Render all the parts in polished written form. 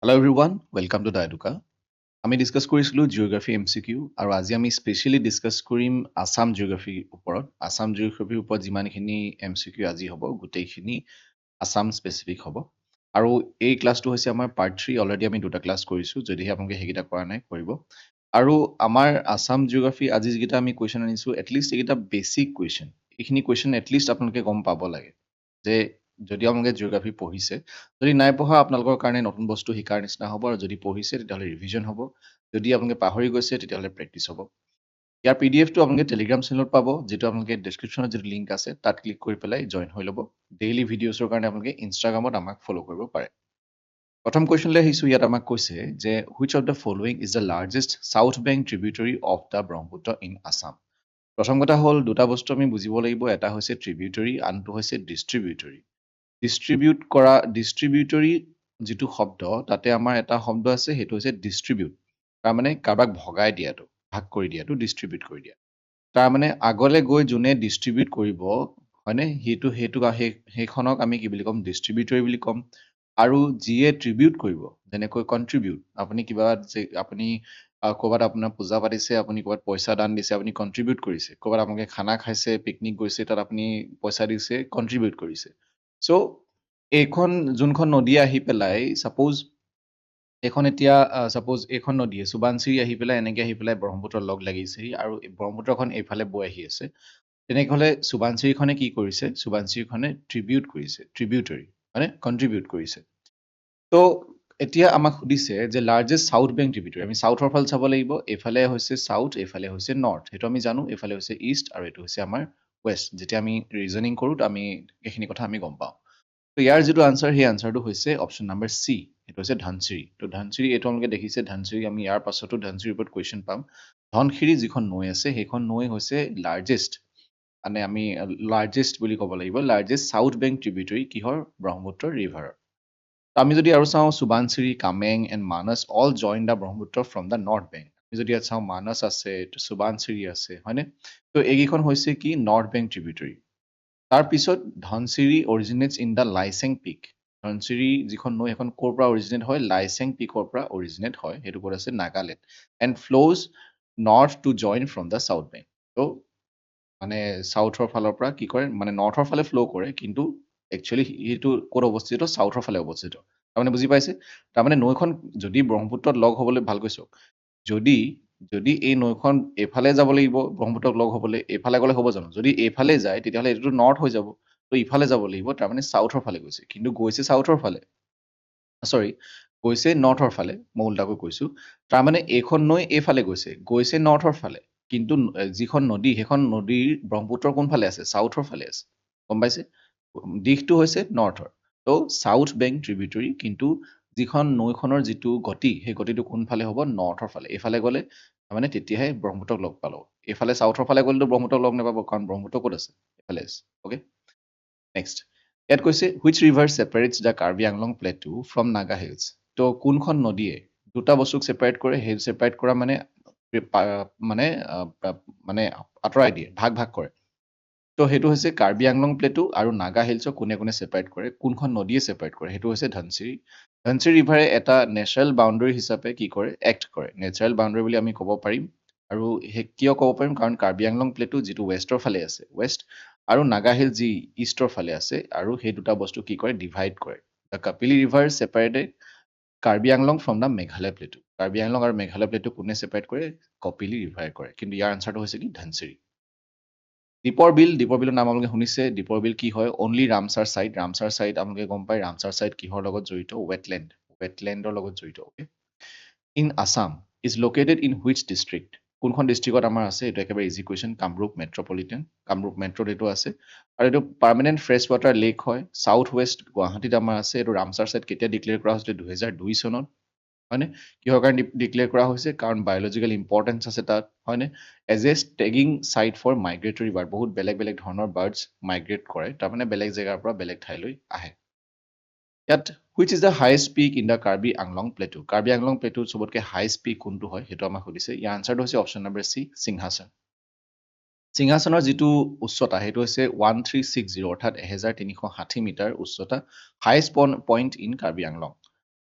Hello everyone, welcome to Daiduka. আমি discuss কৰিছিলো geography MCQ আৰু আজি আমি স্পেচিয়েলি ডিসকাস কৰিম আসাম জিঅ'গ্ৰাফিৰ ওপৰত। আসাম জিঅ'গ্ৰাফিৰ ওপৰত যিমানখিনি এমচিকিউ আজি হ'ব গোটেইখিনি আসাম স্পেচিফিক হ'ব। আৰু এই ক্লাছটো হৈছে আমাৰ পাৰ্ট 3, অলৰেডি আমি দুটা ক্লাছ কৰিছো, যদিহে আপোনালোকে সেইকেইটা কৰা নাই কৰিব। আৰু আমাৰ আসাম জিঅ'গ্ৰাফি আজি যিকেইটা আমি কুৱেশ্যন আনিছো এটলিষ্ট এইকেইটা বেচিক কুৱেশ্যন। এইখিনি কুৱেশ্যন এটলিষ্ট আপোনালোকে গম পাব লাগে যে যদি আপোনালোকে জিঅ'গ্ৰাফি পঢ়িছে, যদি নাই পঢ়া আপোনালোকৰ কাৰণে নতুন বস্তু শিকাৰ নিচিনা হ'ব, আৰু যদি পঢ়িছে তেতিয়াহ'লে ৰিভিজন হ'ব, যদি আপোনালোকে পাহৰি গৈছে তেতিয়াহ'লে প্ৰেক্টিচ হ'ব। ইয়াৰ পিডিএফটো আপোনালোকে টেলিগ্ৰাম চেনেলত পাব, যিটো আপোনালোকে ডেছক্ৰিপশ্যনত যিটো লিংক আছে তাত ক্লিক কৰি পেলাই জইন হৈ ল'ব। ডেইলি ভিডিঅ'ছৰ কাৰণে আপোনালোকে ইনষ্টাগ্ৰামত আমাক ফ'ল' কৰিব পাৰে। প্ৰথম কুৱেশ্যনলৈ আহিছোঁ। ইয়াত আমাক কৈছে যে which of the following is the largest south bank tributary of the Brahmaputra in Assam. প্ৰথম কথা হ'ল দুটা বস্তু আমি বুজিব লাগিব, এটা হৈছে ট্ৰিবিউটৰী, আনটো হৈছে ডিষ্ট্ৰিবিউটৰী। ডিষ্ট্ৰিবিউটৰী যিটো শব্দ, তাতে আমাৰ এটা শব্দ আছে, সেইটো হৈছে ডিষ্ট্ৰিবিউট। তাৰমানে কাৰোবাক ভগাই দিয়াটো, ভাগ কৰি দিয়াটো ডিষ্ট্ৰিবিউট কৰি দিয়া। তাৰমানে আগলৈ গৈ যোনে ডিষ্ট্ৰিবিউট কৰিব, হয়নে, সেইখনক আমি কি বুলি ক'ম, ডিষ্ট্ৰিবিউটৰী বুলি ক'ম। আৰু যিয়ে ট্ৰিবিউট কৰিব, যেনেকৈ কণ্ট্ৰিবিউট, আপুনি কিবা আপুনি ক'ৰবাত আপোনাৰ পূজা পাতিছে, আপুনি ক'ৰবাত পইচা দান দিছে, আপুনি কণ্ট্ৰিবিউট কৰিছে। ক'ৰবাত আপোনালোকে খানা খাইছে, পিকনিক গৈছে, তাত আপুনি পইচা দিছে, কণ্ট্ৰিবিউট কৰিছে। চ' এইখন যোনখন নদী আহি পেলাই ছাপ'জ এইখন নদীয়ে সুবানচিৰি আহি পেলাই এনেকৈ আহি পেলাই ব্ৰহ্মপুত্ৰৰ লগ লাগিছেহি, আৰু ব্ৰহ্মপুত্ৰখন এইফালে বৈ আহি আছে। তেনেহ'লে সুবানচিৰিখনে কি কৰিছে, সুবানচিৰিখনে ট্ৰিবিউট কৰিছে, ট্ৰিবিউটৰী মানে কণ্ট্ৰিবিউট কৰিছে। তো এতিয়া আমাক সুধিছে যে লাৰ্জেষ্ট চাউথ বেংক ট্ৰিবিউটৰী। আমি চাউথৰ ফালে চাব লাগিব, এইফালে হৈছে চাউথ, এইফালে হৈছে নৰ্থ, সেইটো আমি জানো, এইফালে হৈছে ইষ্ট, আৰু এইটো হৈছে আমাৰ ৱেষ্ট। যেতিয়া আমি ৰিজনিং কৰোঁ আমি এইখিনি কথা আমি গম পাওঁ। তো ইয়াৰ যিটো আনচাৰ, সেই আনচাৰটো হৈছে অপশ্যন নাম্বাৰ চি, সেইটো হৈছে ধনচিৰি। তো ধনচিৰি এইটো আপোনালোকে দেখিছে, ধনচিৰি আমি ইয়াৰ পাছতো ধনচিৰিৰ ওপৰত কুৱেশ্যন পাম। ধনশিৰি যিখন নৈ আছে, সেইখন নৈ হৈছে লাৰ্জেষ্ট, মানে আমি লাৰ্জেষ্ট বুলি ক'ব লাগিব, লাৰ্জেষ্ট চাউথ বেংক ট্ৰিবিউটৰী কিহৰ, ব্ৰহ্মপুত্ৰ ৰিভাৰৰ। আমি যদি আৰু চাওঁ, Subansiri, Kameng and Manas all join the Brahmaputra from the north bank. আমি যদি ইয়াত চাওঁ, মানস আছে, সুবানচিৰি আছে, হয়নে। তো এইকেইখন হৈছে কি, নৰ্থ বেংক ট্ৰিবিউটৰী। তাৰপিছত ধনচিৰি অৰিজিনেটছ ইন দ্য লাইচেং পিক। ধনচিৰি যিখন নৈ, সেইখন ক'ৰ পৰা অৰিজিনেট হয়, লাইচেং পিকৰ পৰা অৰিজিনেট হয়, সেইটো ক'ত আছে, Nagaland. And flows north to join from the south bank. তো মানে চাউথৰ ফালৰ পৰা কি কৰে, মানে নৰ্থৰ ফালে ফ্ল' কৰে, কিন্তু একচুৱেলি সেইটো ক'ত অৱস্থিত, চাউথৰ ফালে অৱস্থিত। তাৰমানে বুজি পাইছে, তাৰমানে নৈখন যদি ব্ৰহ্মপুত্ৰত লগ হ'বলৈ, ভালকৈ চাওক, যদি এই নৈখন এইফালে যাব লাগিব ব্ৰহ্মপুত্ৰক লগ হ'বলৈ, এইফালে গ'লে হ'ব জানো, যদি এইফালে যায় তেতিয়াহ'লে এইটোতো নৰ্থ হৈ যাব, তো ইফালে যাব লাগিব, তাৰমানে চাউথৰ ফালে গৈছে, কিন্তু গৈছে চাউথৰ ফালে, গৈছে নৰ্থৰ ফালে, মই উল্টাকৈ কৈছোঁ। তাৰমানে এইখন নৈ এইফালে গৈছে নৰ্থৰ ফালে, কিন্তু যিখন নদী, সেইখন নদীৰ ব্ৰহ্মপুত্ৰৰ কোনফালে আছে, চাউথৰ ফালে আছে, গম পাইছে, দিশটো হৈছে নৰ্থৰ। তো চাউথ বেংক ট্ৰিবিউটৰী, কিন্তু যিখন নৈখনৰ যিটো গতি, সেই গতিটো কোনফালে হ'ব, নৰ্থৰ ফালে। এইফালে গ'লে তাৰমানে তেতিয়াহে ব্ৰহ্মপুত্ৰক লগ পালোঁ, এইফালে চাউথৰ ফালে গ'লেতো ব্ৰহ্মপুত্ৰক লগ নাপাব, কাৰণ ব্ৰহ্মপুত্ৰ ক'ত আছে, এইফালে আছে। অ'কে, নেক্সট ইয়াত কৈছে which river separates the Karbi Anglong plateau from Naga hills. তো কোনখন নদীয়ে দুটা বস্তুক ছেপাৰেট কৰে, সেই ছেপাৰেট কৰা মানে মানে আঁতৰাই দিয়ে, ভাগ কৰে। তো সেইটো হৈছে কাৰ্বি আংলং প্লেটু আৰু নাগা হিলছক কোনে কোনে ছেপাৰেট কৰে, কোনখন নদীয়ে ছেপাৰেট কৰে, সেইটো হৈছে ধনচিৰি। ধনচিৰি ৰিভাৰে এটা নেচাৰেল বাউণ্ডেৰী হিচাপে কি কৰে, এক্ট কৰে, নেচাৰেল বাউণ্ডেৰী বুলি আমি ক'ব পাৰিম। আৰু কিয় ক'ব পাৰিম, কাৰণ কাৰ্বি আংলং প্লেটু যিটো ৱেষ্টৰ ফালে আছে, ৱেষ্ট, আৰু নাগা হিল যি ইষ্টৰ ফালে আছে, আৰু সেই দুটা বস্তু কি কৰে, ডিভাইড কৰে। The Kopili river separated Karbi Anglong from the Meghalaya plateau. Karbi Anglong আৰু মেঘালয় প্লেটু কোনে ছেপাৰেট কৰে, কপিলি ৰিভাৰে কৰে, কিন্তু ইয়াৰ আনচাৰটো হৈছে কি, ধনচিৰি। দীপৰ বিলৰ নাম আপোনালোকে শুনিছে, দীপৰ বিল কি হয়, অনলি ৰামচাৰ চাইট। ৰামচাৰ চাইট আপোনালোকে গম পায়, ৰামচাৰ চাইট কিহৰ লগত জড়িত, ৱেটলেণ্ডৰ লগত জড়িত। Okay, in Assam is located in which district. কোনখন ডিষ্ট্ৰিক্টত আমাৰ আছে, এইটো একেবাৰে ইজি কুৱেশ্যন, কামৰূপ মেট্ৰপলিটেন, কামৰূপ মেট্ৰ'ত এইটো আছে। আৰু এইটো পাৰ্মানেণ্ট ফ্ৰেছ ৱাটাৰ লেক হয়, চাউথ ৱেষ্ট গুৱাহাটীত আমাৰ আছে। এইটো ৰামচাৰ চাইট কেতিয়া ডিক্লেয়াৰ কৰা হৈছিলে, 2002 চনত, হয়নে। কিহৰ কাৰণে ডিক্লেয়াৰ কৰা হৈছে, কাৰণ বায়'লজিকেল ইম্পৰ্টেঞ্চ আছে তাত, হয়নে। As a staging site for migratory bird, বহুত বেলেগ ধৰণৰ বাৰ্ডছ মাইগ্ৰেট কৰে, তাৰমানে বেলেগ জেগাৰ পৰা বেলেগ ঠাইলৈ আহে। ইয়াত which is the highest peak in the Karbi Anglong plateau. Karbi Anglong প্লেটুৰ চবতকৈ হাইষ্ট পিক কোনটো হয়, সেইটো আমাক সুধিছে। ইয়াৰ আনচাৰটো হৈছে অপশ্যন নম্বৰ চি, সিংহাসন। সিংহাসনৰ যিটো উচ্চতা, সেইটো হৈছে 1360, অৰ্থাৎ 1360 মিটাৰ উচ্চতা, highest point in Karbi Anglong.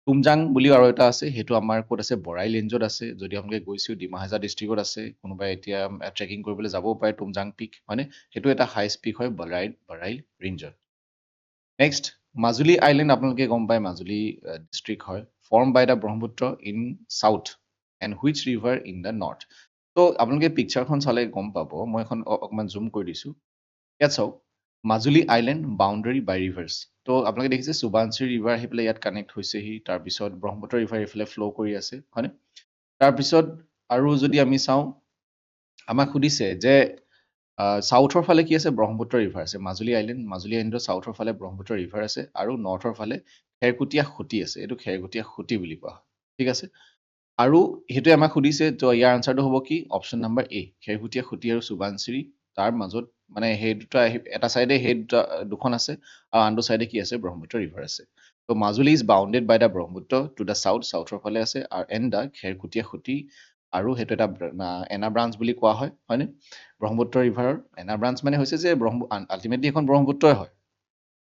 Tumjang বুলিও আৰু এটা আছে, সেইটো আমাৰ ক'ত আছে, বৰাই ৰেঞ্জত আছে। যদি আপোনালোকে গৈছে ডিমা হাছাও ডিষ্ট্ৰিক্টত আছে, কোনোবাই এতিয়া ট্ৰেকিং কৰিবলৈ যাবও পাৰে তুমজাং পিক, হয়নে? সেইটো এটা হাইষ্ট পিক হয় বৰাই ৰেঞ্জত। নেক্সট, মাজুলী আইলেণ্ড আপোনালোকে গম পায়, মাজুলী ডিষ্ট্ৰিক্ট হয়, form by the Brahmaputra in south and which river in the north. ত' আপোনালোকে পিকচাৰখন চালে গম পাব, মই এখন অকণমান জুম কৰি দিছোঁ। ইয়াত চাওক, মাজুলী আইলেণ্ড বাউণ্ডাৰী বাই ৰিভাৰ্ছ। ত' আপোনালোকে দেখিছে সুবানশ্ৰী ৰিভাৰ আহি পেলাই ইয়াত কানেক্ট হৈছেহি, তাৰপিছত ব্ৰহ্মপুত্ৰ ৰিভাৰ এইফালে ফ্ল' কৰি আছে, হয়নে? তাৰপিছত আৰু যদি আমি চাওঁ, আমাক সুধিছে যে চাউথৰ ফালে কি আছে, ব্ৰহ্মপুত্ৰ ৰিভাৰ আছে। মাজুলী আইলেণ্ডৰ চাউথৰ ফালে ব্ৰহ্মপুত্ৰ ৰিভাৰ আছে, আৰু নৰ্থৰ ফালে খেৰকুটীয়া সুঁতি আছে। এইটো খেৰকুটীয়া সুঁতি বুলি কোৱা হয়, ঠিক আছে? আৰু সেইটোৱে আমাক সুধিছে, তো ইয়াৰ আনচাৰটো হ'ব কি, অপশ্যন নাম্বাৰ এ, খেৰকুটীয়া সুঁতি আৰু সুবানশ্ৰী তাৰ মাজত, মানে সেই দুটা এটা চাইডে সেই দুখন আছে, আৰু আনটো চাইডে কি আছে, ব্ৰহ্মপুত্ৰ ৰিভাৰ আছে। তো Majuli is bounded by the Brahmaputra to the চাউথৰ ফালে আছে, আৰু এণ্ড দ্য খেৰকুটীয়া সুঁতি, আৰু সেইটো এটা এনা ব্ৰাঞ্চ বুলি কোৱা হয়, হয়নে? ব্ৰহ্মপুত্ৰ ৰিভাৰৰ এনা ব্ৰাঞ্চ মানে হৈছে যে আল্টিমেটলি এখন ব্ৰহ্মপুত্ৰই হয়,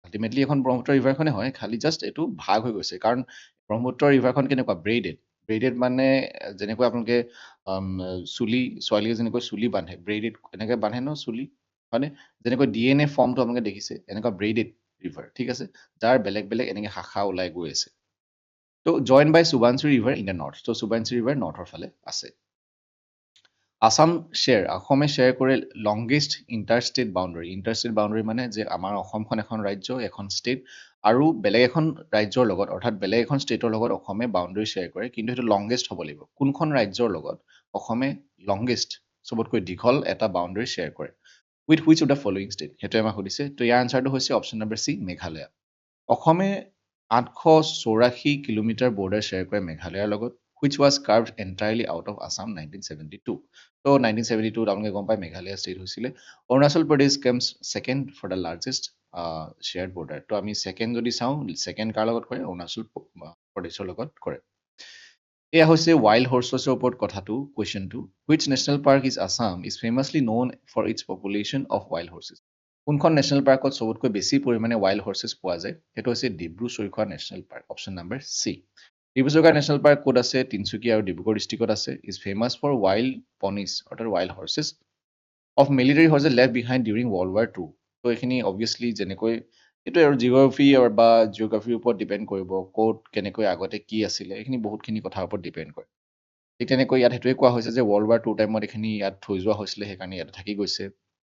আল্টিমেটলি এখন ব্ৰহ্মপুত্ৰ ৰিভাৰখনে হয়, খালি জাষ্ট এইটো ভাগ হৈ গৈছে। কাৰণ ব্ৰহ্মপুত্ৰ ৰিভাৰখন কেনেকুৱা, ব্ৰেইডেড মানে যেনেকৈ আপোনালোকে ছোৱালীয়ে যেনেকৈ চুলি বান্ধে, ব্ৰেইডেড এনেকৈ বান্ধে ন চুলি, হয়নে? যেনেকৈ DNA ফৰ্মটো আপোনালোকে দেখিছে, এনেকুৱা ব্ৰেইডেড ৰিভাৰ, ঠিক আছে? যাৰ বেলেগ বেলেগ এনেকৈ শাখা ওলাই গৈ আছে। তো join by Subansiri river in the north. তো সুবানশ্ৰী ৰিভাৰ নৰ্থৰ ফালে আছে। আসাম অসমে শ্বেয়াৰ কৰে লংগেষ্ট ইণ্টাৰষ্টেট বাউণ্ডাৰী মানে যে আমাৰ অসমখন এখন ৰাজ্য, এখন ষ্টেট, আৰু বেলেগ এখন ৰাজ্যৰ লগত, অৰ্থাৎ বেলেগ এখন ষ্টেটৰ লগত অসমে বাউণ্ডাৰী শ্বেয়াৰ কৰে, কিন্তু সেইটো লংগেষ্ট হ'ব লাগিব। কোনখন ৰাজ্যৰ লগত অসমে লংগেষ্ট, চবতকৈ দীঘল এটা বাউণ্ডাৰী শ্বেয়াৰ কৰে, with which of the following state, সেইটোৱে আমাক সুধিছে। তো ইয়াৰ আনচাৰটো হৈছে অপশ্যন নম্বৰ চি, মেঘালয়। অসমে 884 কিলোমিটাৰ বৰ্ডাৰ শ্বেয়াৰ কৰে মেঘালয়ৰ লগত, which was carved entirely out of Assam 1972. তো 1972 আপোনালোকে গম পায় মেঘালয় ষ্টেট হৈছিলে। Arunachal Pradesh comes second for the largest shared border. তো আমি ছেকেণ্ড যদি চাওঁ, ছেকেণ্ড কাৰ লগত কৰে, অৰুণাচল প্ৰদেশৰ লগত কৰে। এয়া হৈছে ৱাইল্ড হৰ্চেছৰ ওপৰত কথাটো, কুৱেশ্যনটো। Which national park is Assam is famously known for its population of wild horses. কোনখন নেশ্যনেল পাৰ্কত চবতকৈ বেছি পৰিমাণে ৱাইল্ড হৰ্চেছ পোৱা যায়, সেইটো হৈছে Dibru-Saikhowa national park, option number C. Dibru-Saikhowa national park ক'ত আছে, তিনিচুকীয়া আৰু ডিব্ৰুগড় ডিষ্ট্ৰিক্টত আছে। Is famous for wild ponies, অৰ্থাৎ wild horses of military horses left behind during world war II। তো এইখিনি অবভিয়াছলি যেনেকৈ এইটোৱে আৰু জিঅ'গ্ৰাফিৰ ওপৰত ডিপেণ্ড কৰিব, ক'ত কেনেকৈ আগতে কি আছিলে, এইখিনি বহুতখিনি কথাৰ ওপৰত ডিপেণ্ড কৰে। ঠিক তেনেকৈ ইয়াত সেইটোৱে কোৱা হৈছে যে ৱৰ্ল্ড ৱাৰ II টাইমত এইখিনি ইয়াত থৈ যোৱা হৈছিলে, সেইকাৰণে ইয়াত থাকি গৈছে।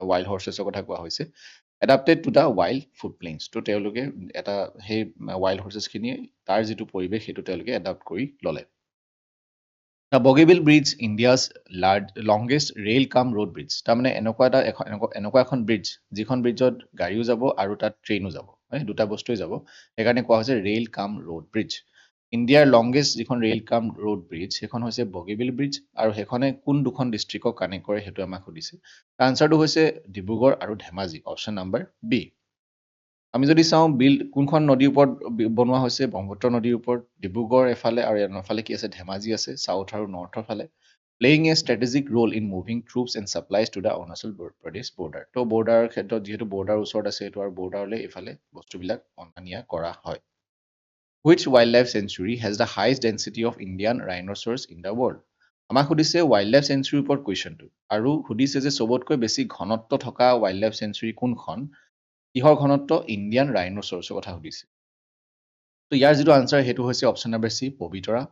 ৱাইল্ড হৰ্চেছৰ কথা কোৱা হৈছে, adapted to the wild footprints. তো তেওঁলোকে এটা সেই ৱাইল্ড হৰ্চেছখিনিয়ে তাৰ যিটো পৰিৱেশ সেইটো তেওঁলোকে এডাপ্ট কৰি ল'লে। The Bogibeel bridge India's longest rail cum road bridge. তাৰমানে এনেকুৱা এখন ব্ৰিজ, যিখন ব্ৰিজত গাড়ীও যাব আৰু তাত ট্ৰেইনো যাব, দুটা বস্তুৱেই যাব, সেইকাৰণে কোৱা হৈছে ৰেইল কাম ৰোড ব্ৰিজ। ইণ্ডিয়াৰ লংগেষ্ট যিখন ৰেইল কাম ৰোড ব্ৰিজ, সেইখন হৈছে বগীবিল ব্ৰিজ, আৰু সেইখনে কোন দুখন ডিষ্ট্ৰিক্টক কানেক্ট কৰে সেইটো আমাক সুধিছে। আনচাৰটো হৈছে ডিব্ৰুগড় আৰু ধেমাজি, অপশ্যন নম্বৰ বি। আমি যদি চাওঁ কোনখন নদীৰ ওপৰত বনোৱা হৈছে, ব্ৰহ্মপুত্ৰ নদীৰ ওপৰত, ডিব্ৰুগড় এফালে আৰু এফালে কি আছে, ধেমাজি আছে, চাউথ আৰু নৰ্থৰ ফালে। Playing a strategic role in moving troops and supplies to the Arunachal Pradesh border. তো বৰ্ডাৰৰ ক্ষেত্ৰত যিহেতু বৰ্ডাৰ ওচৰত আছে, এইটো আৰু বৰ্ডাৰলৈ এইফালে বস্তুবিলাক অনা নিয়া কৰা হয়। Which wildlife sanctuary has the highest density of Indian rhinoceros in the world. আমাক সুধিছে ৱাইল্ড লাইফ চেঞ্চুৰীৰ ওপৰত কুৱেশ্যনটো, আৰু সুধিছে যে চবতকৈ বেছি ঘনত্ব থকা ৱাইল্ড লাইফ চেঞ্চুৰী কোনখন, কিহৰ ঘনত্ব, ইণ্ডিয়ান ৰাইন'চৰছৰ কথা সুধিছে। তো ইয়াৰ যিটো আনচাৰ সেইটো হৈছে option number C, Pobitora.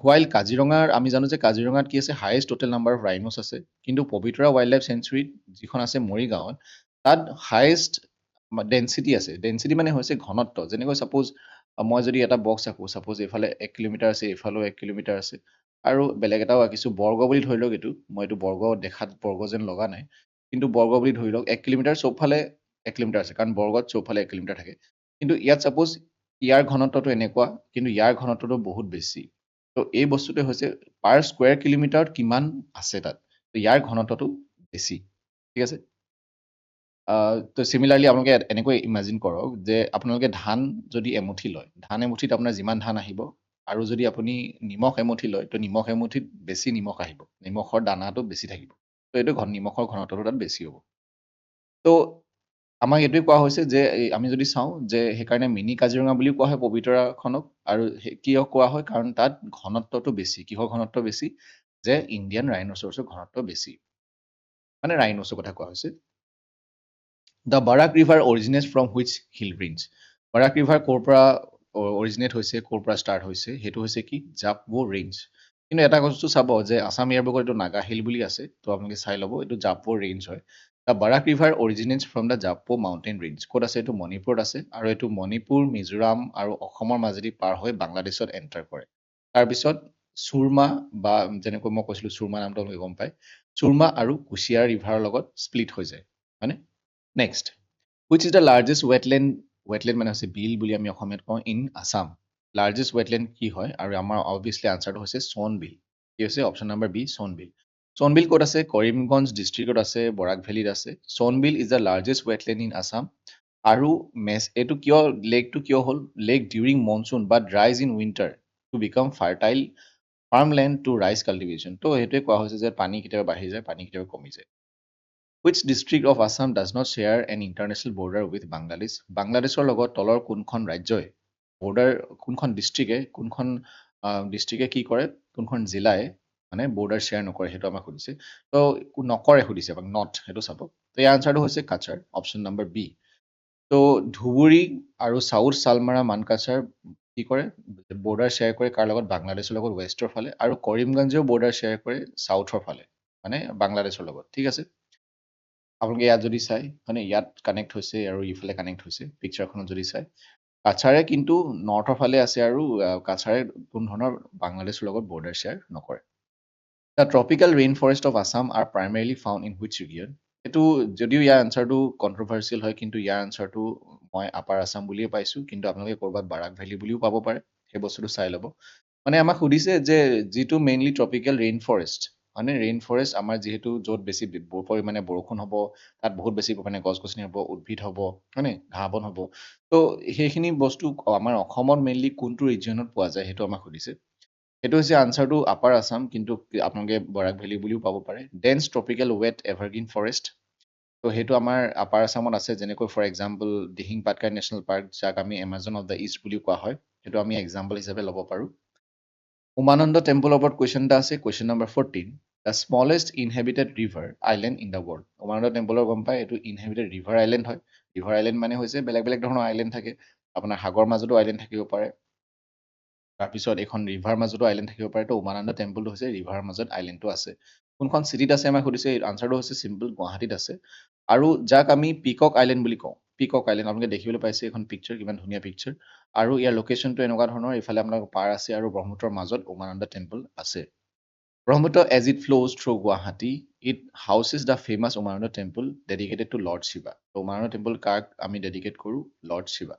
While কাজিৰঙাৰ, আমি জানো যে কাজিৰঙাত কি আছে, হায়েষ্ট টোটেল নাম্বাৰ অফ ৰাইন'ছ আছে, কিন্তু পবিতৰা ৱাইল্ড লাইফ চেঞ্চুৰীত যিখন আছে মৰিগাঁৱত, তাত হায়েষ্ট ডেঞ্চিটি আছে। ডেঞ্চিটি মানে হৈছে ঘনত্ব। যেনেকৈ ছাপ'জ মই যদি এটা বক্স আঁকো, ছাপ'জ এইফালে 1 কিলোমিটাৰ আছে, এইফালেও 1 কিলোমিটাৰ আছে, আৰু বেলেগ এটাও আঁকিছোঁ বৰ্গ বুলি ধৰি লওক, মই এইটো বৰ্গ দেখাত বৰ্গ যেন লগা নাই, কিন্তু বৰ্গ বুলি ধৰি লওক, 1 কিলোমিটাৰ চবফালে 1 কিলোমিটাৰ আছে, কাৰণ বৰ্গত চবফালে 1 কিলোমিটাৰ থাকে। কিন্তু ইয়াত ছাপ'জ ইয়াৰ ঘনত্বটো এনেকুৱা, কিন্তু ইয়াৰ ঘনত্বটো বহুত বেছি। তো এই বস্তুটো হৈছে পাৰ স্কুৱেৰ কিলোমিটাৰত কিমান আছে তাত, তো ইয়াৰ ঘনত্বটো বেছি, ঠিক আছে। তো চিমিলাৰলি আপোনালোকে এনেকৈ ইমাজিন কৰক যে আপোনালোকে ধান যদি এমুঠি লয়, ধান এমুঠিত আপোনাৰ যিমান ধান আহিব, আৰু যদি আপুনি নিমখ এমুঠি লয়, তো নিমখ এমুঠিত বেছি নিমখ আহিব, নিমখৰ দানাটো বেছি থাকিব। তো এইটো নিমখৰ ঘনত্বটো তাত বেছি হ'ব। তো আমাক এইটোৱে কোৱা হৈছে যে আমি যদি চাওঁ যে সেইকাৰণে মিনি কাজিৰঙা বুলিও কোৱা হয় পবিতৰাখনক আৰু কিয় কোৱা হয় কাৰণ তাত ঘনত্বটো বেছি কিহৰ ঘনত্ব বেছি যে ইণ্ডিয়ান ৰাইনচৰছৰ ঘনত্ব বেছি মানে ৰাইনচৰ কথা কোৱা হৈছে the Barak river originate from which hill range Barak river ক'ৰ পৰা অৰিজিনেট হৈছে ক'ৰ পৰা ষ্টাৰ্ট হৈছে সেইটো হৈছে কি জাপবো ৰেঞ্জ কিন্তু এটা বস্তু চাব যে আছাম এয়াৰবুকত এইটো নাগা হিল বুলি আছে তো আপোনালোকে চাই ল'ব এইটো জাপবো ৰেঞ্জ হয় the Barak river originates from the Japvo mountain range ক'ত আছে এইটো মণিপুৰত আছে আৰু এইটো মণিপুৰ মিজোৰাম আৰু অসমৰ মাজেদি পাৰ হৈ বাংলাদেশত এণ্টাৰ কৰে তাৰপিছত চুৰমা বা যেনেকৈ মই কৈছিলোঁ চুৰমা নামটো আপোনালোকে গম পায় চুৰমা আৰু কুচিয়াৰ ৰিভাৰৰ লগত স্প্লিট হৈ যায় হয়নে next which is the largest wetland মানে হৈছে বিল বুলি আমি অসমীয়াত কওঁ ইন আছাম লাৰ্জেষ্ট ৱেটলেণ্ড কি হয় আৰু আমাৰ অবভিয়াছলি আনচাৰটো হৈছে সোণবিল কি হৈছে option number B Sonbeel Sonbeel ক'ত আছে কৰিমগঞ্জ ডিষ্ট্ৰিক্টত আছে বৰাক ভেলীত আছে Sonbeel is the largest wetland in Assam আৰু এইটো কিয় লেকটো কিয় হ'ল lake during monsoon but dries in winter to become fertile farmland to rice cultivation তো সেইটোৱে কোৱা হৈছে যে পানী কেতিয়াবা বাঢ়ি যায় পানী কেতিয়াবা কমি যায় Which district of Assam does not share an international border with Bangladesh? বাংলাদেশৰ লগত তলৰ কোনখন ৰাজ্যই বৰ্ডাৰ কোনখন ডিষ্ট্ৰিক্টে কি কৰে কোনখন জিলাই মানে বৰ্ডাৰ শ্বেয়াৰ নকৰে সেইটো আমাক সুধিছে তো নকৰে সুধিছে আমাক নট সেইটো চাব তো ইয়াৰ আনচাৰটো হৈছে কাছাৰ অপশ্যন নম্বৰ বি তো ধুবুৰী আৰু চাউথ চালমাৰা মানকাছাৰ কি কৰে বৰ্ডাৰ শ্বেয়াৰ কৰে কাৰ লগত বাংলাদেশৰ লগত ৱেষ্টৰ ফালে আৰু কৰিমগঞ্জেও বৰ্ডাৰ শ্বেয়াৰ কৰে চাউথৰ ফালে মানে বাংলাদেশৰ লগত ঠিক আছে আপোনালোকে ইয়াত যদি চাই মানে ইয়াত কানেক্ট হৈছে আৰু ইফালে কানেক্ট হৈছে পিকচাৰখনত যদি চাই কাছাৰে কিন্তু নৰ্থৰ ফালে আছে আৰু কাছাৰে কোনো ধৰণৰ বাংলাদেশৰ লগত বৰ্ডাৰ শ্বেয়াৰ নকৰে the tropical rain forest of Assam are primarily found in which region এইটো যদিও ইয়াৰ আনচাৰটো কণ্ট্ৰভাৰ্চিয়েল হয় কিন্তু ইয়াৰ আনচাৰটো মই আপাৰ আছাম বুলিয়ে পাইছোঁ কিন্তু আপোনালোকে ক'ৰবাত বাৰাক ভেলী বুলিও পাব পাৰে সেই বস্তুটো চাই ল'ব মানে আমাক সুধিছে যে যিটো মেইনলি ট্ৰপিকেল ৰেইন ফৰেষ্ট মানে ৰেইন ফৰেষ্ট আমাৰ যিহেতু য'ত বেছি পৰিমাণে বৰষুণ হ'ব তাত বহুত বেছি পৰিমাণে গছ গছনি হ'ব উদ্ভিদ হ'ব হয়নে ঘাঁহ বন হ'ব তো সেইখিনি বস্তু আমাৰ অসমত মেইনলি কোনটো ৰিজিয়নত পোৱা যায় সেইটো আমাক সুধিছে সেইটো হৈছে আনচাৰটো আপাৰ আছাম কিন্তু আপোনালোকে বৰাক ভেলী বুলিও পাব পাৰে dense tropical wet evergreen forest তো সেইটো আমাৰ আপাৰ আছামত আছে যেনেকৈ for example Dihing Patkai national park যাক আমি এমাজন অফ দ্য ইষ্ট বুলিও কোৱা হয় সেইটো আমি এক্সাম্পল হিচাপে ল'ব পাৰোঁ উমানন্দ টেম্পলৰ ওপৰত কুৱেশ্যন এটা আছে question number 14 the smallest inhabited river island in the world Umananda টেম্পলৰ গম পায় এইটো ইনহেবিটেড ৰিভাৰ আইলেণ্ড হয় ৰিভাৰ আইলেণ্ড মানে হৈছে বেলেগ বেলেগ ধৰণৰ আইলেণ্ড থাকে আপোনাৰ সাগৰ মাজতো আইলেণ্ড থাকিব পাৰে তাৰপিছত এখন ৰিভাৰ মাজতো আইলেণ্ড থাকিব পাৰে তো উমানন্দ টেম্পলটো হৈছে ৰিভাৰ মাজত আইলেণ্ডটো আছে কোনখন চিটিত আছে আমাক সুধিছে আনচাৰটো হৈছে চিম্পল গুৱাহাটীত আছে আৰু যাক আমি পিকক আইলেণ্ড বুলি কওঁ পিকক আইলেণ্ড আপোনালোকে দেখিবলৈ পাইছে এখন পিকচাৰ কিমান ধুনীয়া পিকচাৰ আৰু ইয়াৰ লোকেশ্যনটো এনেকুৱা ধৰণৰ ইফালে আপোনালোকৰ পাৰ আছে আৰু ব্ৰহ্মপুত্ৰৰ মাজত উমানন্দ টেম্পল আছে Brahmaputra as it flows through Guwahati it houses the famous Umananda temple dedicated to lord Shiva Umananda temple কাক আমি ডেডিকেট কৰোঁ lord Shiva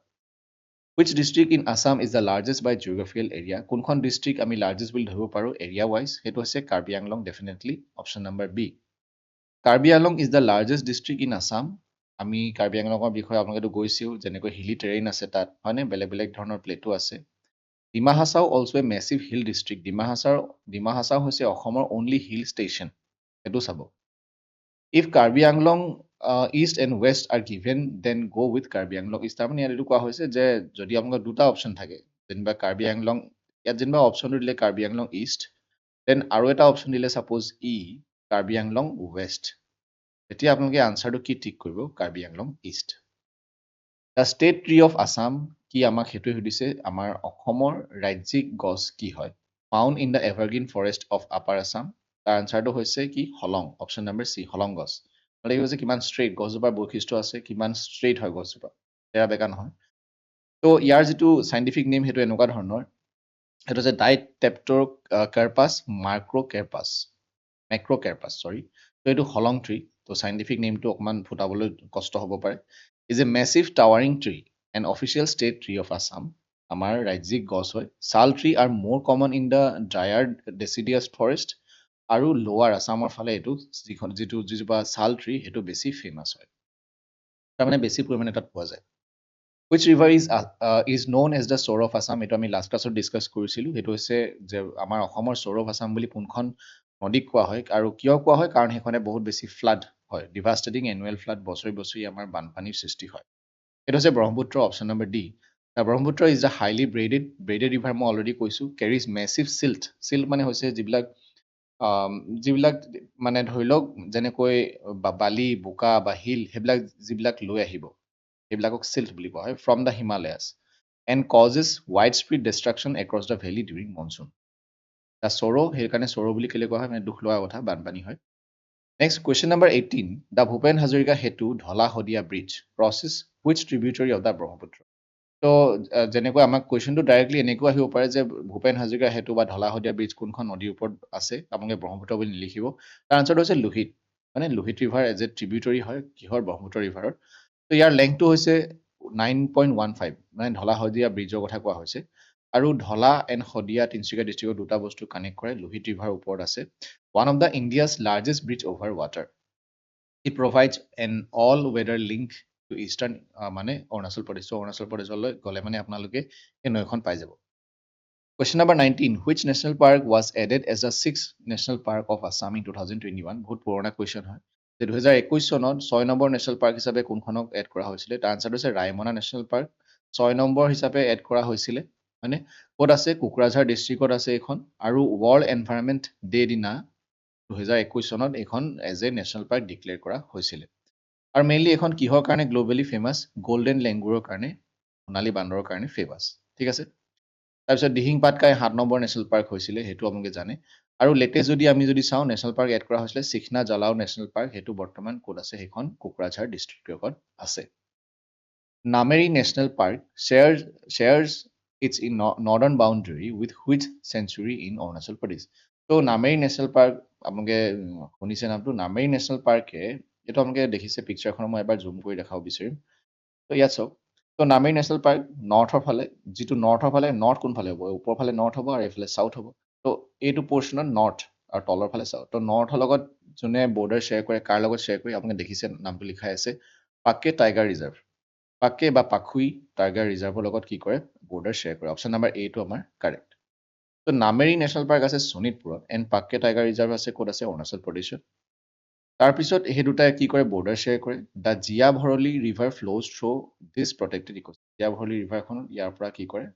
Which district in Assam is the largest by geographical area? কোনখন ডিষ্ট্ৰিক্ট আমি লাৰ্জেষ্ট বুলি ধৰিব পাৰোঁ এৰিয়া ৱাইজ সেইটো হৈছে Karbi Anglong definitely option number B Karbi Anglong is the largest district in Assam আমি কাৰ্বি আংলঙৰ বিষয়ে আপোনালোকেতো গৈছেও যেনেকৈ হিলি টেৰেইন আছে তাত হয়নে বেলেগ বেলেগ ধৰণৰ প্লেটো আছে Dima Hasao also a massive hill district Dima Hasao হৈছে অসমৰ অনলি হিল ষ্টেচন সেইটো চাব if Karbi Anglong east and west are given then go' with Karbi Anglong east তাৰমানে ইয়াত এইটো কোৱা হৈছে যে যদি আপোনালোকৰ দুটা অপশ্যন থাকে যেনিবা কাৰ্বি আংলং ইয়াত যেনিবা অপশ্যনটো দিলে কাৰ্বি আংলং ইষ্ট দেন আৰু এটা অপশ্যন দিলে ছাপ'জ কাৰ্বি আংলং ৱেষ্ট এতিয়া আপোনালোকে আনচাৰটো কি ঠিক কৰিব Karbi Anglong east the state tree of Assam কি আমাক সেইটোৱে সুধিছে আমাৰ অসমৰ ৰাজ্যিক গছ কি হয় found in the evergreen forest of upper Assam তাৰ আনচাৰটো হৈছে কি হলং অপশ্যন নম্বৰ চি হলং গছ মানে কি হৈছে কিমান ষ্ট্ৰেইট গছজোপাৰ বৈশিষ্ট্য আছে কিমান ষ্ট্ৰেইট হয় গছজোপা তেৰা বেকা নহয় তো ইয়াৰ যিটো চাইণ্টিফিক নেম সেইটো এনেকুৱা ধৰণৰ সেইটো হৈছে ডাইটেপ্টৰ কাৰ্পাছ মেক্ৰ'কেৰপাছ চৰি তো এইটো হলং ট্ৰি তো চাইণ্টিফিক নেমটো অকণমান ফুটাবলৈ কষ্ট হ'ব পাৰে is a massive towering tree an official state tree of Assam আমাৰ ৰাজ্যিক গছ হয় sal tree are more common in the drier deciduous forest আৰু লোৱাৰ আছামৰ ফালে এইটো যিজোপা ছাল ট্ৰি সেইটো বেছি ফেমাছ হয় তাৰমানে বেছি পৰিমাণে তাত পোৱা যায় which river is known as the sorrow of Assam এইটো আমি লাষ্ট ক্লাছত ডিছকাছ কৰিছিলোঁ সেইটো হৈছে যে আমাৰ অসমৰ চ'ৰ অফ আছাম বুলি কোনখন নদীক কোৱা হয় আৰু কিয় কোৱা হয় কাৰণ সেইখনে বহুত বেছি ফ্লাড হয় ডিভাষ্টেটিং এনুৱেল ফ্লাড বছৰি বছৰি আমাৰ বানপানীৰ সৃষ্টি হয় এইটো হৈছে Brahmaputra option number D Brahmaputra is the highly branded river মই অলৰেডি কৈছোঁ কেৰিজ মেচিভ চিল্ট মানে হৈছে যিবিলাক মানে ধৰি লওক যেনেকৈ বালি বোকা বা শিল সেইবিলাক যিবিলাক লৈ আহিব সেইবিলাকক চিল্ট বুলি কোৱা হয় from the Himalayas and causes widespread destruction across the valley during monsoon the sorrow সেইকাৰণে চৰো বুলি কেলে কোৱা হয় মানে দুখ লগা কথা বানপানী হয় next question number 18 the Bhupen Hazarika Setu Dhola Sadiya bridge crosses which tributary of the Brahmaputra তো যেনেকৈ আমাক কুৱেশ্যনটো ডাইৰেক্টলি এনেকুৱা আহিব পাৰে যে ভূপেন হাজৰিকা সেতু বা ধলা শদিয়া ব্ৰিজ কোনখন নদীৰ ওপৰত আছে আপোনালোকে ব্ৰহ্মপুত্ৰ বুলি নিলিখিব তাৰ আনচাৰটো হৈছে লোহিত মানে Lohit river as a tributary হয় কিহৰ ব্ৰহ্মপুত্ৰ ৰিভাৰৰ তো ইয়াৰ লেংথটো হৈছে 9.15 মানে ধলা শদিয়া ব্ৰিজৰ কথা কোৱা হৈছে আৰু ধলা এণ্ড শদিয়া তিনিচুকীয়া ডিষ্ট্ৰিক্টৰ দুটা বস্তু কানেক্ট কৰে লোহিত ৰিভাৰ ওপৰত আছে one of the India's largest bridge over water it provides an all weather link to eastern মানে অৰুণাচল প্ৰদেশ অৰুণাচল প্ৰদেশলৈ গ'লে মানে আপোনালোকে এই নৈখন পাই যাব Question number 19. Which national park was added as the sixth national park of Assam in 2021? বহুত পুৰণা কুৱেশ্যন হয় যে 2021 চনত 6 নম্বৰ নেশ্যনেল পাৰ্ক হিচাপে কোনখনক এড কৰা হৈছিলে তাৰ আনচাৰটো হৈছে ৰায়মনা নেশ্যনেল পাৰ্ক 6 নম্বৰ হিচাপে এড কৰা হৈছিলে মানে ক'ত আছে কোকৰাঝাৰ ডিষ্ট্ৰিক্টত আছে এইখন আৰু ৱৰ্ল্ড এনভাইৰনমেণ্ট ডে দিনা 2021 চনত এইখন as a national park declare কৰা হৈছিলে আৰু মেইনলি এইখন কিহৰ কাৰণে গ্ল'বেলি ফেমাছ গল্ডেন লেংগুৰৰ কাৰণে সোণালী বান্দৰৰ কাৰণে ফেমাছ ঠিক আছে তাৰপিছত Dihing Patkai 7 number national park হৈছিলে সেইটো আপোনালোকে জানে আৰু লেটেষ্ট যদি আমি চাওঁ নেশ্যনেল পাৰ্ক এড কৰা হৈছিলে চিখনা জালাও নেশ্যনেল পাৰ্ক সেইটো বৰ্তমান ক'ত আছে সেইখন কোকৰাঝাৰ ডিষ্ট্ৰিক্টত আছে Nameri national park shares its in northern boundary with which sanctuary in Arunachal Pradesh তো নামেৰি নেশ্যনেল পাৰ্ক আপোনালোকে শুনিছে নামটো নামেৰি নেশ্যনেল পাৰ্কে এইটো আপোনালোকে দেখিছে পিকচাৰখন মই এবাৰ জুম কৰি দেখাব বিচাৰিম তো ইয়াত চাওক তো নামেৰি নেশ্যনেল পাৰ্ক নৰ্থৰ ফালে যিটো নৰ্থৰ ফালে নৰ্থ কোনফালে হ'ব ওপৰ ফালে নৰ্থ হ'ব আৰু এইফালে চাউথ হ'ব তো এইটো পৰ্চনত নৰ্থ আৰু তলৰ ফালে চাউথ তো নৰ্থৰ লগত যোনে বৰ্ডাৰ শ্বেয়াৰ কৰে কাৰ লগত শ্বেয়াৰ কৰি আপোনালোকে দেখিছে নামটো লিখাই আছে পাকে টাইগাৰ ৰিজাৰ্ভ পাকে বা পাখুই টাইগাৰ ৰিজাৰ্ভৰ লগত কি কৰে বৰ্ডাৰ শ্বেয়াৰ কৰে অপশ্যন নম্বৰ এটো আমাৰ কাৰেক্ট তো নামেৰি নেশ্যনেল পাৰ্ক আছে শোণিতপুৰত এণ্ড পাকে টাইগাৰ ৰিজাৰ্ভ আছে ক'ত আছে অৰুণাচল প্ৰদেশত তাৰপিছত সেই দুটাই কি কৰে বৰ্ডাৰ শ্বেয়াৰ কৰে the Jia Bharali river flows through this protected ecosystem Jia Bharali ৰিভাৰখন ইয়াৰ পৰা কি কৰে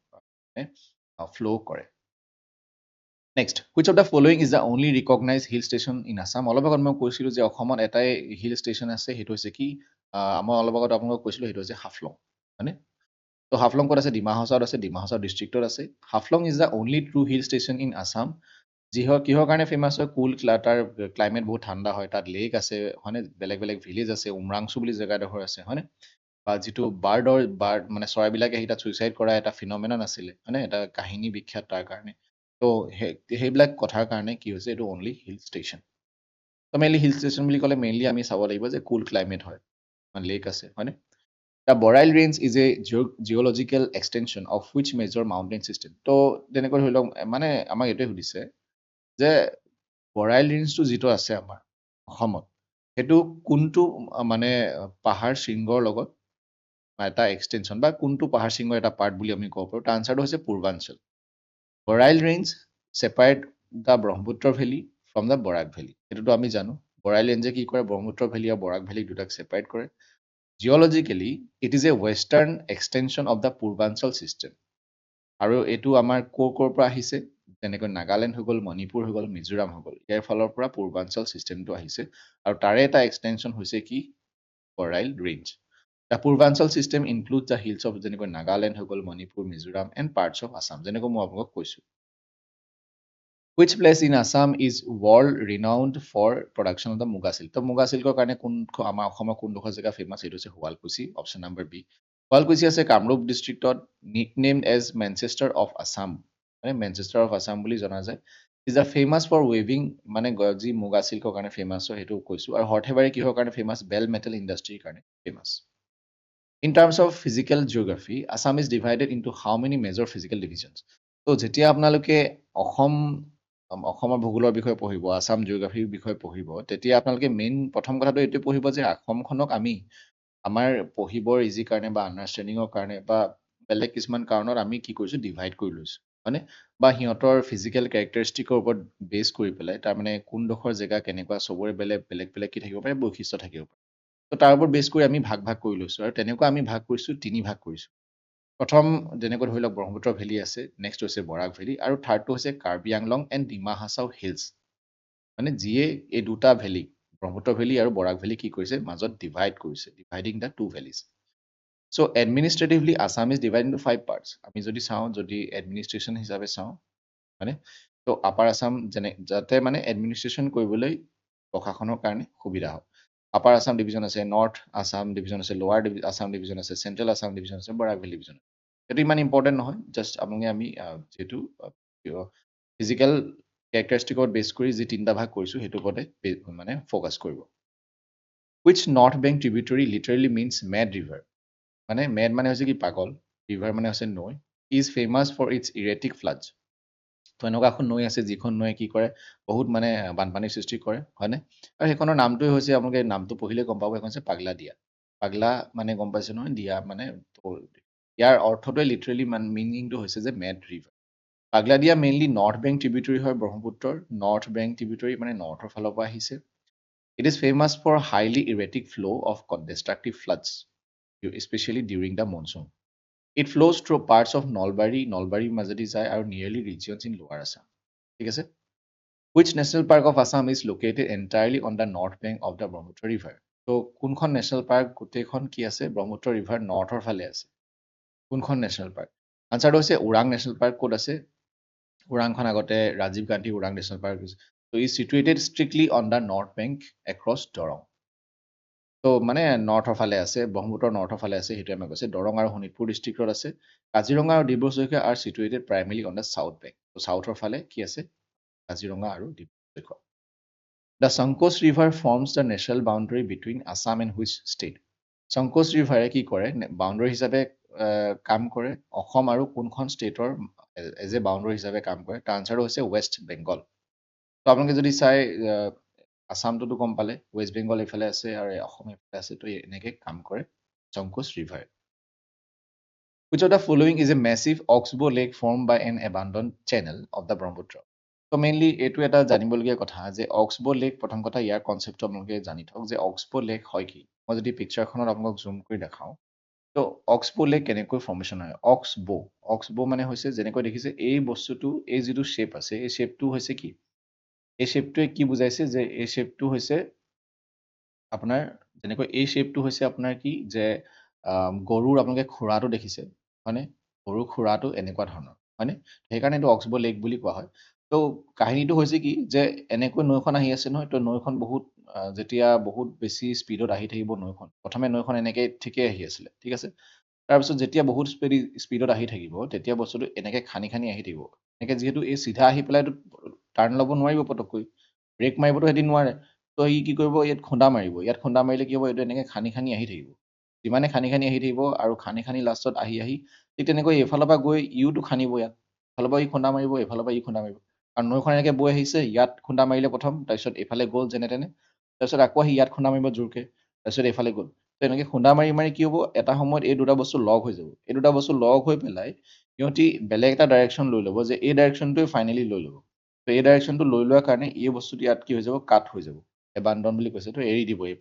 ফ্ল' কৰে next which of the following is the only recognise hill station in Assam অলপ আগত মই কৈছিলোঁ যে অসমত এটাই হিল ষ্টেচন আছে সেইটো হৈছে কি মই অলপ আগত আপোনালোকক কৈছিলোঁ সেইটো হৈছে হাফলং হয়নে তো হাফলং ক'ত আছে ডিমা হাছাওত আছে ডিমা হাছাও ডিষ্ট্ৰিক্টত আছে Haflong is the only true hill station in Assam কিহৰ কাৰণে ফেমাছ হয় কুল তাৰ ক্লাইমেট বহুত ঠাণ্ডা হয় তাত লেক আছে হয়নে বেলেগ বেলেগ ভিলেজ আছে উমৰাংচু বুলি জেগাডোখৰ আছে হয়নে বা যিটো বাৰ্ড মানে চৰাইবিলাকে আহি তাত ছুইচাইড কৰা এটা ফিনমেনন আছিলে হয়নে এটা কাহিনী বিখ্যাত তাৰ কাৰণে তো সেইবিলাক কথাৰ কাৰণে কি হৈছে এইটো অনলি হিল ষ্টেচন তো মেইনলি হিল ষ্টেচন বুলি ক'লে মেইনলি আমি চাব লাগিব যে কুল ক্লাইমেট হয় মানে লেক আছে হয়নে the Barail range is a geological extension of which major mountain system তো তেনেকৈ ধৰি লওক মানে আমাক এইটোৱে সুধিছে যে বৰাইল ৰেঞ্জটো যিটো আছে আমাৰ অসমত সেইটো কোনটো মানে পাহাৰ শৃংগৰ লগত এটা এক্সটেনশ্যন বা কোনটো পাহাৰ শৃংগৰ এটা পাৰ্ট বুলি আমি ক'ব পাৰোঁ তাৰ আনচাৰটো হৈছে পূৰ্বাঞ্চল Barail range separate the Brahmaputra valley from the Barak valley সেইটোতো আমি জানো বৰাইল ৰেঞ্জে কি কৰে ব্ৰহ্মপুত্ৰ ভেলী আৰু বৰাক ভেলী দুটাক ছেপাৰেট কৰে geologically it is a western extension of the Purvanchal system আৰু এইটো আমাৰ ক'ৰ পৰা আহিছে যেনেকৈ নাগালেণ্ড হৈ গ'ল মণিপুৰ হৈ গ'ল মিজোৰাম হৈ গ'ল ইয়াৰ ফালৰ পৰা পূৰ্বাঞ্চল ছিষ্টেমটো আহিছে আৰু তাৰে এটা এক্সটেনশ্যন হৈছে কি Barail range the Purvanchal system include the hills of যেনেকৈ নাগালেণ্ড হৈ গ'ল Manipur Mizoram and parts of Assam যেনেকৈ মই আপোনালোকক কৈছোঁ Which place in Assam is world renowned for production of the মুগা চিল্ক তো মুগা চিল্কৰ কাৰণে আমাৰ অসমৰ কোনডোখৰ জেগা ফেমাছ এইটো হৈছে Sualkuchi option number B Sualkuchi আছে কামৰূপ ডিষ্ট্ৰিক্টত nicknamed as Manchester of Assam মানে মেনচেষ্টাৰ অফ আছাম বুলি জনা যায় ইজ আ ফেমাছ ফৰ ৱেভিং মানে যি মুগা চিল্কৰ কাৰণে ফেমাছ হয় সেইটো কৈছোঁ আৰু সৰ্থেবাৰী কিহৰ কাৰণে ফেমাছ বেল মেটেল ইণ্ডাষ্ট্ৰীৰ কাৰণে famous In terms of physical geography, Assam is divided into how many major physical divisions? তো যেতিয়া আপোনালোকে অসমৰ ভূগোলৰ বিষয়ে পঢ়িব আছাম জিঅ'গ্ৰাফিৰ বিষয়ে পঢ়িব তেতিয়া আপোনালোকে মেইন প্ৰথম কথাটো এইটো পঢ়িব যে অসমখনক আমি আমাৰ পঢ়িবৰ ইজি কাৰণে বা আণ্ডাৰষ্টেণ্ডিঙৰ কাৰণে বা বেলেগ কিছুমান কাৰণত আমি কি কৰিছোঁ ডিভাইড কৰি লৈছোঁ হয়নে বা সিহঁতৰ ফিজিকেল কেৰেক্টাৰিষ্টিকৰ ওপৰত বেছ কৰি পেলাই তাৰমানে কোনডোখৰ জেগা কেনেকুৱা চবৰে বেলেগ বেলেগ বেলেগ কি থাকিব পাৰে বৈশিষ্ট্য থাকিব পাৰে তো তাৰ ওপৰত বেছ কৰি আমি ভাগ ভাগ কৰি লৈছোঁ আৰু তেনেকুৱা আমি ভাগ কৰিছোঁ তিনি ভাগ কৰিছোঁ প্ৰথম যেনেকৈ ধৰি লওক ব্ৰহ্মপুত্ৰ ভেলী আছে নেক্সট হৈছে বৰাক ভেলী আৰু থাৰ্ডটো হৈছে কাৰ্বি আংলং এণ্ড ডিমা হাছাও হিলছ মানে যিয়ে এই দুটা ভেলী ব্ৰহ্মপুত্ৰ ভেলী আৰু বৰাক ভেলী কি কৰিছে মাজত ডিভাইড কৰিছে dividing the two valleys so' administratively Assam is divide into 5 parts আমি যদি চাওঁ যদি এডমিনিষ্ট্ৰেশ্যন হিচাপে চাওঁ হয়নে তো আপাৰ আছাম যেনে যাতে মানে এডমিনিষ্ট্ৰেশ্যন কৰিবলৈ প্ৰশাসনৰ কাৰণে সুবিধা হয় আপাৰ আছাম ডিভিজন আছে নৰ্থ আছাম ডিভিজন আছে লোৱাৰ আছাম ডিভিজন আছে চেণ্ট্ৰেল আছাম ডিভিজন আছে বৰাক ভেলী ডিভিজন আছে সেইটো ইমান ইম্পৰ্টেণ্ট নহয় জাষ্ট আপোনালোকে আমি যিহেতু ফিজিকেল কেৰেক্টাৰিষ্টিকত বেছ কৰি যি তিনিটা ভাগ কৰিছোঁ সেইটো ওপৰতে মানে ফ'কাছ কৰিব wish north bank tributary literally means made river মানে মেড মানে হৈছে কি পাগল ৰিভাৰ মানে হৈছে নৈ is famous for it's ইৰেটিক floods তো এনেকুৱা এখন নৈ আছে যিখন নৈয়ে কি কৰে বহুত মানে বানপানীৰ সৃষ্টি কৰে হয়নে আৰু সেইখনৰ নামটোৱে হৈছে আপোনালোকে নামটো পঢ়িলে গম পাব সেইখন হৈছে পাগলা দিয়া পাগলা মানে গম পাইছে নহয় দিয়া মানে ইয়াৰ অৰ্থটোৱে লিটাৰেলি মিনিংটো হৈছে যে মেড ৰিভাৰ পাগলা দিয়া মেইনলি নৰ্থ বেংক ট্ৰিবিউটৰী হয় ব্ৰহ্মপুত্ৰৰ নৰ্থ বেংক ট্ৰিবিউটৰী মানে নৰ্থৰ ফালৰ পৰা আহিছে it is famous for highly erratic flow' of destructive floods specially during the monsoon it flows through parts of নলবাৰীৰ মাজেদি যায় আৰু নিয়েৰলি ৰিজিয়নছ ইন লোৱাৰ আছাম ঠিক আছে which national park of Assam is located entirely on the north bank of the Brahmaputra river ত' কোনখন national park গোটেইখন কি আছে ব্ৰহ্মপুত্ৰ ৰিভাৰ নৰ্থৰ ফালে আছে কোনখন নেশ্যনেল পাৰ্ক আনচাৰটো হৈছে ওৰাং নেশ্যনেল পাৰ্ক ক'ত আছে ওৰাংখন আগতে Rajiv Gandhi Orang national park to' is situated strictly on the north bank across Darrang তো মানে নৰ্থৰ ফালে আছে ব্ৰহ্মপুত্ৰৰ নৰ্থৰ ফালে আছে সেইটোৱে আমাক কৈছে দৰং আৰু শোণিতপুৰ ডিষ্ট্ৰিক্টত আছে কাজিৰঙা আৰু Dibru Saikhowa are situated primarily on the south bank তো চাউথৰ ফালে কি আছে কাজিৰঙা আৰু Dibru Saikhowa the Sankosh river forms the national boundary between Assam and which state Sankosh ৰিভাৰে কি কৰে বাউণ্ডেৰী হিচাপে কাম কৰে অসম আৰু কোনখন ষ্টেটৰ এজ এ বাউণ্ডেৰী হিচাপে কাম কৰে তাৰ আনচাৰটো হৈছে ৱেষ্ট বেংগল তো আপোনালোকে যদি চাই আছামটোতো গম পালে ৱেষ্ট বেংগল এইফালে আছে আৰু অসম এইফালে আছে তো এনেকৈ কাম কৰে সংকোচ river Which of the following is a massive oxbow lake formed by an abandoned channel of the Brahmaputra? তো মেইনলি এইটো এটা জানিবলগীয়া কথা যে অক্সবো লেক প্ৰথম কথা ইয়াৰ কনচেপ্টটো আপোনালোকে জানি থওক যে অক্সবো লেক হয় কি মই যদি পিকচাৰখনত আপোনালোকক জুম কৰি দেখাওঁ তো অক্সবো লেক কেনেকৈ ফৰ্মেশ্যন হয় অক্সবো মানে হৈছে যেনেকৈ দেখিছে এই বস্তুটো এই যিটো শ্বেপ আছে এই শ্বেপটো হৈছে কি এই শ্বেপটোৱে কি বুজাইছে যে এই শ্বেপটো হৈছে আপোনাৰ যেনেকৈ এই শ্বেপটো হৈছে আপোনাৰ কি যে গৰুৰ আপোনালোকে খুৰাটো দেখিছে হয়নে গৰুৰ খুৰাটো এনেকুৱা ধৰণৰ হয়নে সেইকাৰণে এইটো অক্সবো লেক বুলি কোৱা হয় তো কাহিনীটো হৈছে কি যে এনেকৈ নৈখন আহি আছে নহয় তো নৈখন বহুত যেতিয়া বহুত বেছি স্পীডত আহি থাকিব নৈখন প্ৰথমে নৈখন এনেকৈ ঠিকেই আহি আছিলে ঠিক আছে তাৰপিছত যেতিয়া বহুত স্পীডত আহি থাকিব তেতিয়া বস্তুটো এনেকৈ খানি খানি আহি থাকিব এনেকৈ যিহেতু এই চিধা আহি পেলাইতো টাৰ্ণ ল'ব নোৱাৰিব পটককৈ ব্ৰেক মাৰিবতো সেদি নোৱাৰে তো ই কি কৰিব ইয়াত খুন্দা মাৰিব ইয়াত খুন্দা মাৰিলে কি হ'ব এইটো এনেকৈ খানি খানি আহি থাকিব যিমানে খানি খানি আহি থাকিব আৰু খানি খানি লাষ্টত আহি ঠিক তেনেকৈ এইফালৰ পৰা গৈ ইওতো খানিব ইয়াত এইফালৰ পৰা ই খুন্দা মাৰিব এইফালৰ পৰা ই খুন্দা মাৰিব আৰু নৈখন এনেকৈ বৈ আহিছে ইয়াত খুন্দা মাৰিলে প্ৰথম তাৰপিছত এইফালে গ'ল যেনে তেনে তাৰপিছত আকৌ আহি ইয়াত খুন্দা মাৰিব জোৰকৈ তাৰপিছত এইফালে গ'ল তো এনেকৈ খুন্দা মাৰি মাৰি কি হ'ব এটা সময়ত এই দুটা বস্তু লগ হৈ যাব এই দুটা বস্তু লগ হৈ পেলাই সিহঁতি বেলেগ এটা ডাইৰেকশ্যন লৈ ল'ব যে এই ডাইৰেকশ্যনটোৱে ফাইনেলি লৈ ল'ব তো এই ডাইৰেকশ্যনটো লৈ লোৱাৰ কাৰণে এই বস্তুটো ইয়াত কি হৈ যাব কাট হৈ যাব এবাণ্ডন বুলি কৈছে তো এৰি দিব এই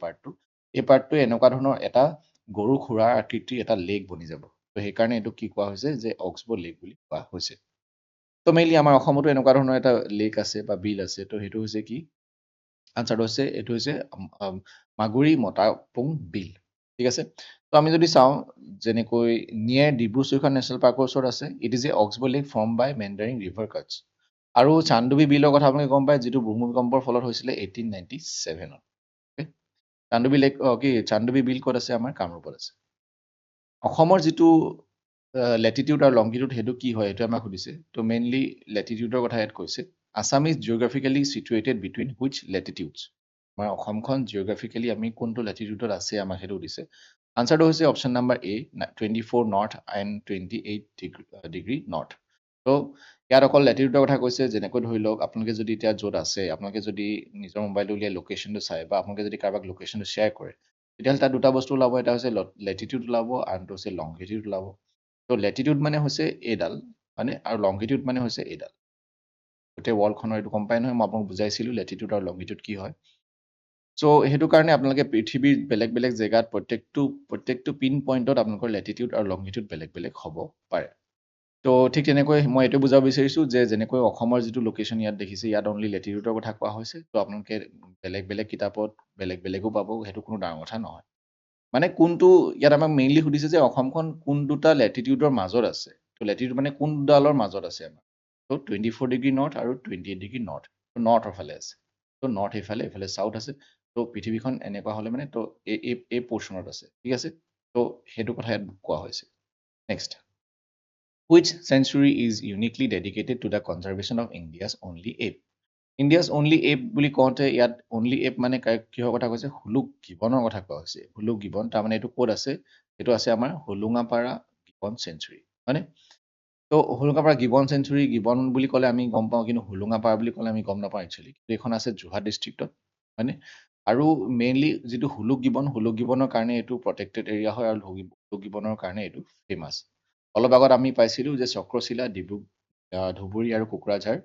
পাৰ্টটোৱে এনেকুৱা ধৰণৰ এটা গৰু খুৰাৰ আকৃতিৰ এটা লেক বনি যাব তো সেইকাৰণে এইটো কি কোৱা হৈছে যে অক্সবো লেক বুলি কোৱা হৈছে তো মেইনলি আমাৰ অসমতো এনেকুৱা ধৰণৰ এটা লেক আছে বা বিল আছে তো সেইটো হৈছে কি আনচাৰটো হৈছে এইটো হৈছে মাগুৰী মতাপুং বিল ঠিক আছে তো আমি যদি চাওঁ যেনেকৈ নিয়েৰ ডিব্ৰু চৈখোৱা নেশ্যনেল পাৰ্কৰ ওচৰত আছে it is a oxbow lake form by meandering river cuts আৰু চান্দুবি বিলৰ কথা আপোনালোকে গম পায় যিটো ভূমিকম্পৰ ফলত হৈছিলে 1897 চান্দুবি বিল ক'ত আছে আমাৰ কামৰূপত আছে অসমৰ যিটো লেটিটিউড আৰু লংগিটিউড সেইটো কি হয় সেইটো আমাক সুধিছে তো মেইনলি লেটিটিউডৰ কথা ইয়াত কৈছে Assam is geographically situated between which latitudes আমাৰ অসমখন জিঅ'গ্ৰাফিকেলি আমি কোনটো লেটিটিউডত আছে আমাক সেইটো সুধিছে আনচাৰটো হৈছে option number A 24 north and 28 degree north তো ইয়াত অকল লেটিটিউডৰ কথা কৈছে যেনেকৈ ধৰি লওক আপোনালোকে যদি এতিয়া য'ত আছে আপোনালোকে যদি নিজৰ মোবাইলটো উলিয়াই লোকেশ্যনটো চাই বা আপোনালোকে যদি কাৰোবাক লোকেশ্যনটো শ্বেয়াৰ কৰে তেতিয়াহ'লে তাত দুটা বস্তু ওলাব এটা হৈছে লেটিটিউড ওলাব আনটো হৈছে লংগিটিউড ওলাব তো লেটিটিউড মানে হৈছে এইডাল মানে আৰু লংগিটিউড মানে হৈছে এইডাল গোটেই ৱৰ্ল্ডখনৰ এইটো গম পাই নহয় মই আপোনাক বুজাইছিলোঁ লেটিটিউড আৰু লংগিটিউড কি হয় চ' সেইটো কাৰণে আপোনালোকে পৃথিৱীৰ বেলেগ বেলেগ জেগাত প্ৰত্যেকটো পিন পইণ্টত আপোনালোকৰ লেটিটিউড আৰু লংগিটিউড বেলেগ বেলেগ হ'ব পাৰে তো ঠিক তেনেকৈ মই এইটো বুজাব বিচাৰিছোঁ যে যেনেকৈ অসমৰ যিটো লোকেশ্যন ইয়াত দেখিছে ইয়াত অনলি লেটিটিউডৰ কথা কোৱা হৈছে তো আপোনালোকে বেলেগ বেলেগ কিতাপত বেলেগো পাব সেইটো কোনো ডাঙৰ কথা নহয় মানে কোনটো ইয়াত আমাক মেইনলি সুধিছে যে অসমখন কোন দুটা লেটিটিউডৰ মাজত আছে তো লেটিটিউড মানে কোন দুডালৰ মাজত আছে আমাৰ তো 24° নৰ্থ আৰু 28° নৰ্থ তো নৰ্থৰ ফালে আছে তো নৰ্থ এইফালে চাউথ আছে তো পৃথিৱীখন এনেকুৱা হ'লে মানে তো এই পৰ্চনত আছে ঠিক আছে তো সেইটো কথা ইয়াত কোৱা হৈছে next Which century is uniquely dedicated to the conservation of India's only ape? India's only ape বুলি কওঁতে ইয়াত only ape মানে কিহৰ কথা কৈছে হুলুক গিবনৰ কথা কোৱা হৈছে হুলুক গিবন তাৰমানে এইটো ক'ত আছে এইটো আছে আমাৰ হোলোঙাপাৰা গিবন চেঞ্চুৰী হয়নে তো হোলোঙাপাৰা গিবন চেঞ্চুৰী গিবন বুলি ক'লে আমি গম পাওঁ কিন্তু হোলোঙাপাৰা বুলি ক'লে আমি গম নাপাওঁ একচুৱেলি এইখন আছে যোৰহাট ডিষ্ট্ৰিক্টত হয়নে আৰু মেইনলি যিটো হুলুক গিবনৰ কাৰণে এইটো প্ৰটেক্টেড এৰিয়া হয় আৰু হুলুক গিবনৰ কাৰণে এইটো ফেমাছ অলপ আগত আমি পাইছিলোঁ যে চক্ৰশিলা ধুবুৰী আৰু কোকৰাঝাৰ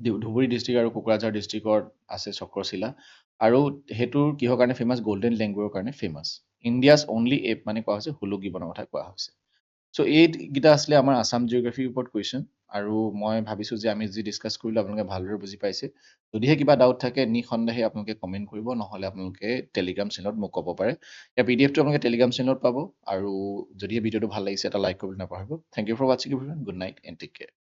ধুবুৰী ডিষ্ট্ৰিক্ট আৰু কোকৰাঝাৰ ডিষ্ট্ৰিক্টত আছে চক্ৰশিলা আৰু সেইটোৰ কিহৰ কাৰণে ফেমাছ গল্ডেন লেংগুৰৰ কাৰণে ফেমাছ ইণ্ডিয়াছ অনলি এপ মানে কোৱা হৈছে হুলুক গিবনৰ কথা কোৱা হৈছে চ' এইকেইটা আছিলে আমাৰ আছাম জিঅ'গ্ৰাফিৰ ওপৰত কুৱেশ্যন আৰু মই ভাবিছোঁ যে আমি যি ডিছকাছ কৰিলোঁ আপোনালোকে ভালদৰে বুজি পাইছে যদিহে কিবা ডাউট থাকে নিঃসন্দেহে আপোনালোকে কমেণ্ট কৰিব নহ'লে আপোনালোকে টেলিগ্ৰাম চেনেলত মোক ক'ব পাৰে ইয়াৰ PDF টো আপোনালোকে টেলিগ্ৰাম চেনেলত পাব আৰু যদিহে ভিডিঅ'টো ভাল লাগিছে এটা লাইক কৰিবলৈ নাপাহৰিব থেংক ইউ ফৰ ৱাচিং everyone good night and take care